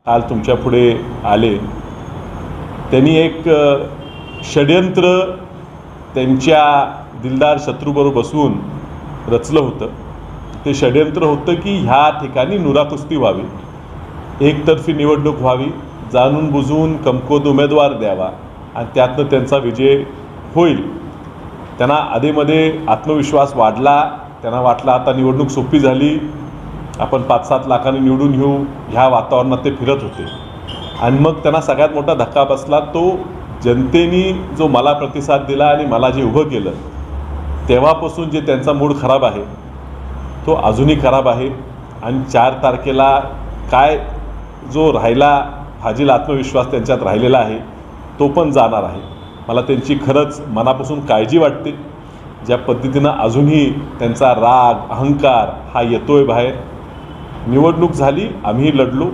काल तुमच्या पुढे आले, त्यांनी एक षड्यंत्र त्यांच्या दिलदार शत्रूबरोबर बसवून रचलं होतं. ते षड्यंत्र होतं की ह्या ठिकाणी नुराकुस्ती व्हावी, एकतर्फी निवडणूक व्हावी, जाणून बुजून कमकुवत उमेदवार द्यावा आणि त्यातनं त्यांचा विजय होईल. त्यांना आधीमध्ये आत्मविश्वास वाढला, त्यांना वाटलं आता निवडणूक सोपी झाली, आपण 5-7 लाखांनी निवडून येऊ, ह्या वातावरणात ते फिरत होते. आणि मग त्यांना सगळ्यात मोठा धक्का बसला तो जनतेने जो मला प्रतिसाद दिला आणि मला जे उभं केलं, तेव्हापासून जे त्यांचा मूड खराब आहे तो अजूनही खराब आहे. आणि 4 तारखेला काय जो राहिला फाजील आत्मविश्वास त्यांच्यात राहिलेला आहे तो पण जाणार आहे. मला त्यांची खरंच मनापासून काळजी वाटते. ज्या पद्धतीनं अजूनही त्यांचा राग अहंकार हा येतोय बाहेर. निवडणूक झाली, आम्ही लढलो,